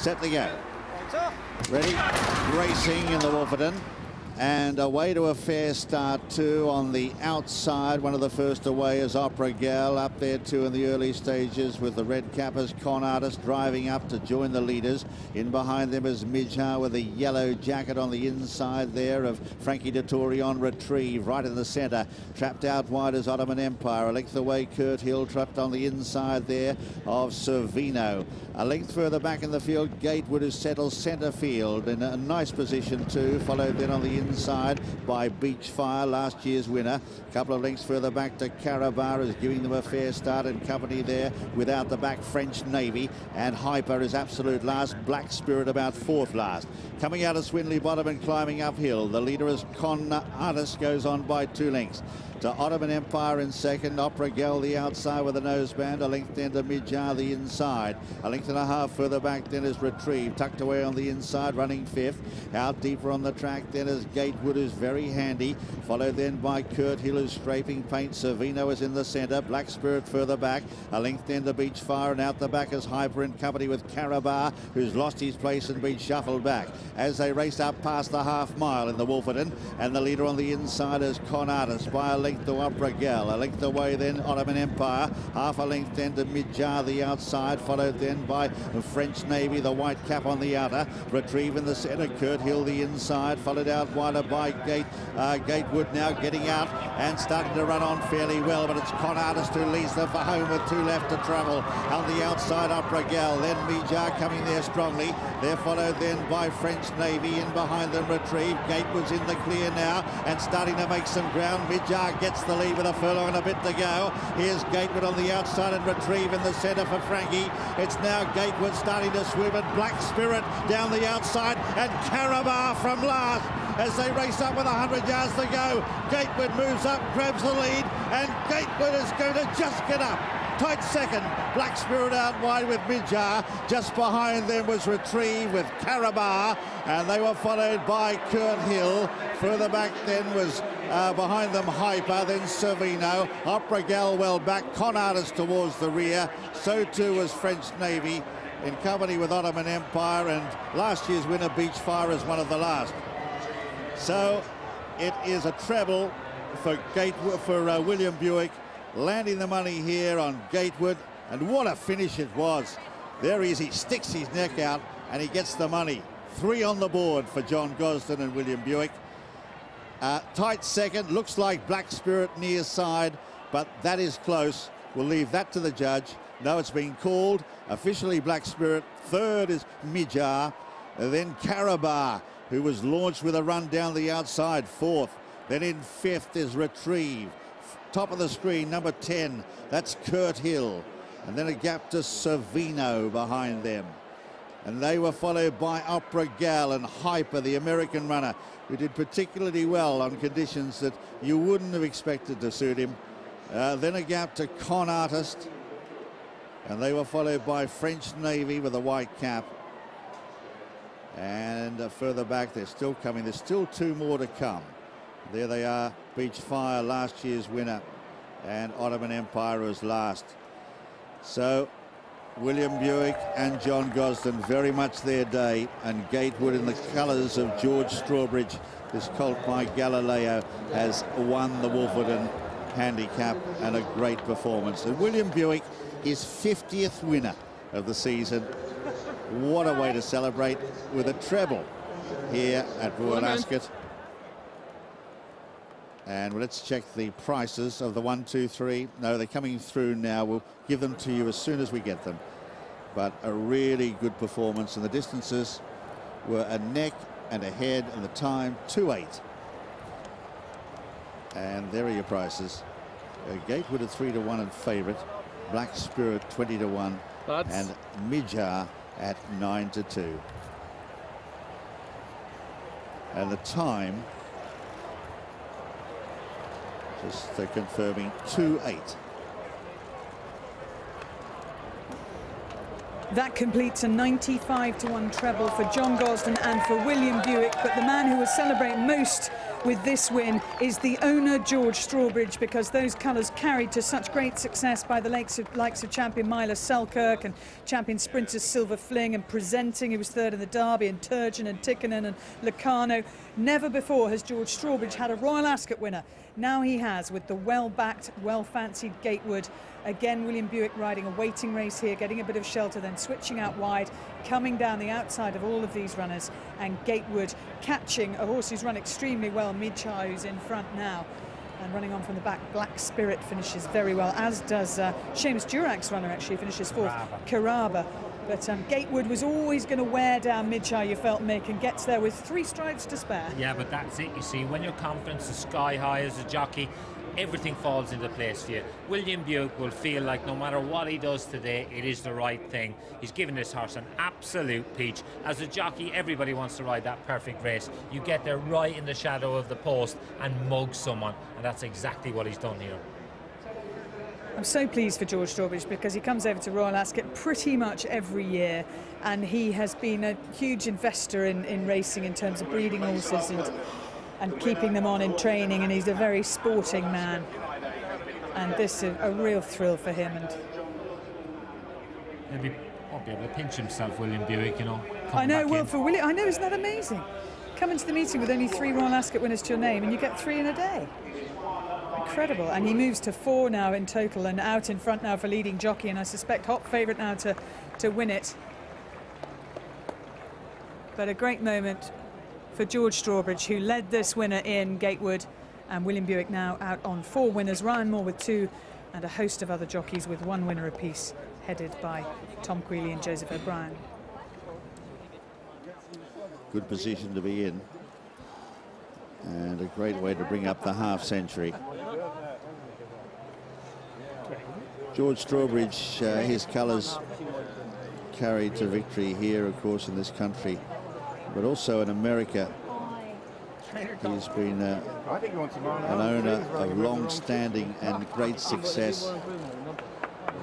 Set to go. Ready, racing in the Wolferton. And away to a fair start too on the outside. One of the first away is Opera Gal, up there too in the early stages with the red cappers. Con Artist driving up to join the leaders. In behind them is Midjar with a yellow jacket on the inside there of Frankie Dettori on Retrieve. Right in the centre, trapped out wide is Ottoman Empire. A length away Kurt Hill, trapped on the inside there of Servino. A length further back in the field, Gatewood is settled centre field in a nice position too, followed then on the inside by Beachfire, last year's winner. A couple of lengths further back to Carabar is giving them a fair start, and company there without the back French Navy, and Hyper is absolute last. Black Spirit about fourth last. Coming out of Swinley Bottom and climbing uphill, the leader is Con Artist, goes on by 2 lengths. To Ottoman Empire in second, Opera Gal the outside with a noseband, a length then to Midjar the inside. A length and a half further back then is Retrieve, tucked away on the inside, running fifth. Out deeper on the track then is Gatewood, is very handy, followed then by Kurt Hill, who's scraping paint. Servino is in the centre, Black Spirit further back, a length then to Beachfire, and out the back is Hyper in company with Carabar, who's lost his place and been shuffled back as they race up past the half mile in the Wolferton. And the leader on the inside is Con Artist by a length to Opera Gal, a length away then Ottoman Empire, half a length then to Midjar the outside, followed then by French Navy, the white cap on the outer. Retrieve in the centre, Kurt Hill the inside, followed out wider by Gatewood now getting out and starting to run on fairly well, but it's Con Artist who leads them for home with 2 left to travel. On the outside, Opera Gal, then Midjar coming there strongly. They're followed then by French Navy, in behind them Retrieve. Gatewood's in the clear now and starting to make some ground. Midjar gets the lead with a furlong and a bit to go. Here's Gatewood on the outside and Retrieve in the centre for Frankie. It's now Gatewood starting to swoop, and Black Spirit down the outside, and Carabar from last as they race up with 100 yards to go. Gatewood moves up, grabs the lead, and Gatewood is going to just get up. Tight second, Black Spirit out wide with Midjar. Just behind them was Retrieve with Carabar, and they were followed by Kurt Hill. Further back then was behind them Hyper, then Servino. Opera Gal well back, Con Artist towards the rear. So too was French Navy in company with Ottoman Empire, and last year's winner Beachfire is one of the last. So it is a treble for William Buick, landing the money here on Gatewood, and what a finish it was. There he is, he sticks his neck out and he gets the money. 3 on the board for John Gosden and William Buick. Tight second, looks like Black Spirit near side, but that is close. We'll leave that to the judge. No, it's been called. Officially Black Spirit. Third is Midjar, then Carabar, who was launched with a run down the outside, fourth. Then in fifth is Retrieve. Top of the screen, number 10, that's Kurt Hill. And then a gap to Servino behind them. And they were followed by Opera Gal and Hyper, the American runner, who did particularly well on conditions that you wouldn't have expected to suit him. Then a gap to Con Artist. And they were followed by French Navy with a white cap. And further back, they're still coming. There's still 2 more to come. There they are, Beachfire, last year's winner, and Ottoman Empire was last. So William Buick and John Gosden, very much their day, and Gatewood in the colours of George Strawbridge, this colt by Galileo, has won the Wolferton Handicap, and a great performance. And William Buick, his 50th winner of the season. What a way to celebrate with a treble here at Royal Ascot. And let's check the prices of the 1, 2, 3. No, they're coming through now. We'll give them to you as soon as we get them. But a really good performance, and the distances were a neck and a head, and the time 2:08. And there are your prices. Gatewood at 3-1 and favourite. Black Spirit 20-1, and Midjar at 9-2. And the time, just confirming, 2:08. That completes a 95-1 treble for John Gosden and for William Buick, but the man who will celebrate most with this win is the owner, George Strawbridge, because those colours carried to such great success by the likes of champion Myla Selkirk and champion sprinters Silver Fling, and presenting, he was third in the Derby, and Turgeon and Tikkanen and Locarno. Never before has George Strawbridge had a Royal Ascot winner. Now he has, with the well-backed, well-fancied Gatewood. Again, William Buick riding a waiting race here, getting a bit of shelter, then switching out wide, coming down the outside of all of these runners, and Gatewood catching a horse who's run extremely well, Midshire, who's in front now. And running on from the back, Black Spirit finishes very well, as does Seamus Durac's runner, actually finishes fourth, Caraba. But Gatewood was always going to wear down Midshire, you felt, Mick, and gets there with 3 strides to spare. Yeah, but that's it, you see. When your confidence is sky high as a jockey, everything falls into place for you. William Buick will feel like no matter what he does today, it is the right thing. He's given this horse an absolute peach. As a jockey, everybody wants to ride that perfect race. You get there right in the shadow of the post and mug someone, and that's exactly what he's done here. I'm so pleased for George Strawbridge, because he comes over to Royal Ascot pretty much every year, and he has been a huge investor in racing in terms of breeding horses and keeping them on in training, and he's a very sporting man, and this is a real thrill for him. And he'll won't be able to pinch himself, William Buick, you know. I know, well, for William, I know, isn't that amazing? Come into the meeting with only 3 Royal Ascot winners to your name, and you get 3 in a day. Incredible. And he moves to 4 now in total, and out in front now for leading Jockey, and I suspect hot favourite now to win it. But a great moment for George Strawbridge, who led this winner in Gatewood, and William Buick now out on 4 winners, Ryan Moore with 2, and a host of other jockeys with 1 winner apiece, headed by Tom Queally and Joseph O'Brien. Good position to be in, and a great way to bring up the half-century. George Strawbridge, his colours carried to victory here, of course, in this country, but also in America. He's been an owner of long-standing and great success.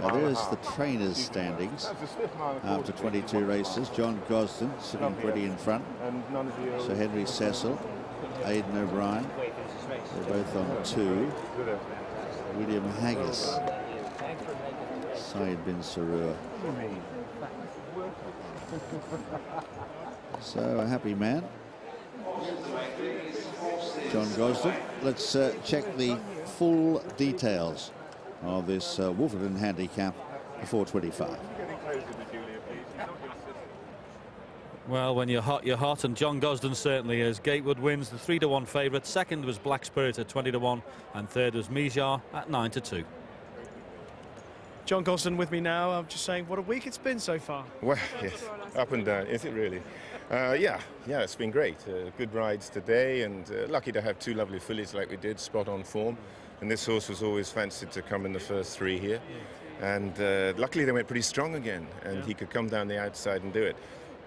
Now there's the trainers' standings after 22 races. John Gosden sitting pretty in front. Sir Henry Cecil, Aidan O'Brien, they're both on 2. William Haggis, Saeed bin Sarur. So a happy man, John Gosden. Let's check the full details of this Wolferton Handicap, the 425. Well, when you're hot, and John Gosden certainly is. Gatewood wins, the 3-1 favourite. Second was Black Spirit at 20-1, and third was Midshire at 9-2. John Gosden with me now. I'm just saying, what a week it's been so far. Well, yes, up and down, is it really? Yeah, it's been great. Good rides today, and lucky to have 2 lovely fillies like we did, spot on form. And this horse was always fancied to come in the first 3 here. And luckily they went pretty strong again, and he could come down the outside and do it.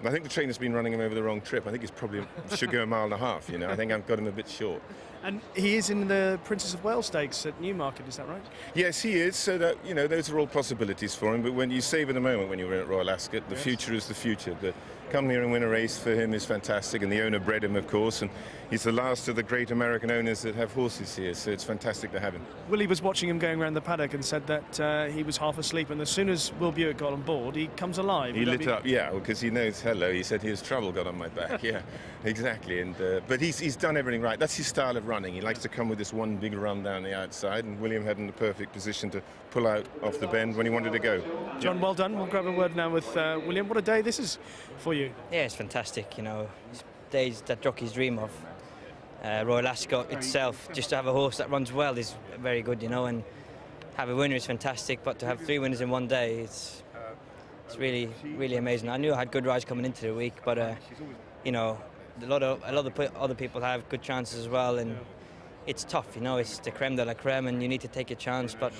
I think the trainer's been running him over the wrong trip. I think he's probably should go 1.5 miles, you know. I think I've got him a bit short. And he is in the Princess of Wales Stakes at Newmarket, is that right? Yes, he is. So that, you know, those are all possibilities for him. But when you savour the moment when you're at Royal Ascot, the future is the future. But come here and win a race for him is fantastic. And the owner bred him, of course. And he's the last of the great American owners that have horses here. So it's fantastic to have him. Willie was watching him going around the paddock and said that he was half asleep. And as soon as Will Buick got on board, he comes alive. He lit up, yeah, because he knows, hello, he said his trouble got on my back. Yeah, exactly. And but he's done everything right. That's his style of running. He likes to come with this one big run down the outside, and William had in the perfect position to pull out off the bend when he wanted to go. John, well done. We'll grab a word now with William. What a day this is for you. Yeah, it's fantastic. You know, it's days that jockeys dream of. Royal Ascot itself, just to have a horse that runs well is very good, you know, and have a winner is fantastic, but to have 3 winners in one day, it's really, really amazing. I knew I had good rides coming into the week, but you know, a lot of other people have good chances as well, and it's tough, you know. It's the creme de la creme, and you need to take a chance. But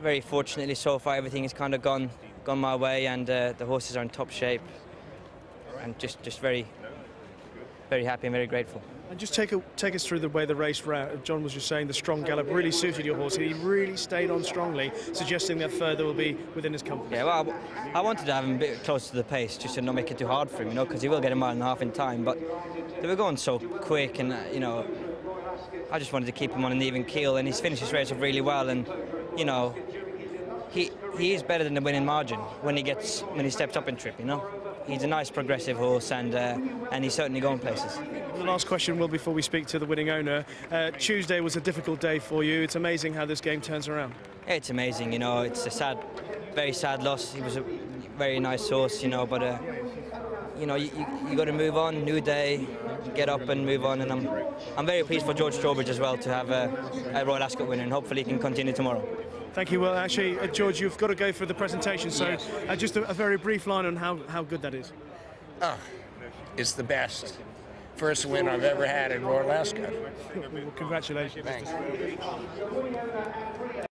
very fortunately, so far everything has kind of gone my way, and the horses are in top shape, and just very very happy and very grateful. And just take us through the way the race ran. John was just saying the strong gallop really suited your horse. He really stayed on strongly, suggesting that further will be within his compass. Yeah, well, I wanted to have him a bit close to the pace, just to not make it too hard for him, you know, because he will get a mile and a half in time. But they were going so quick, and you know, I just wanted to keep him on an even keel, and he's finished his race off really well. And you know, he is better than the winning margin when he steps up in trip, you know. He's a nice progressive horse, and he's certainly going places. The last question will, before we speak to the winning owner. Tuesday was a difficult day for you. It's amazing how this game turns around. It's amazing, you know. It's a very sad loss. He was a very nice horse, you know, but you know, you got to move on. New day, get up and move on. And I'm very pleased for George Strawbridge as well to have a Royal Ascot winner, and hopefully he can continue tomorrow. Thank you. Well, actually, George, you've got to go for the presentation, so just a very brief line on how good that is. Oh, it's the best. First win I've ever had in Royal Ascot. Well, congratulations. Thanks.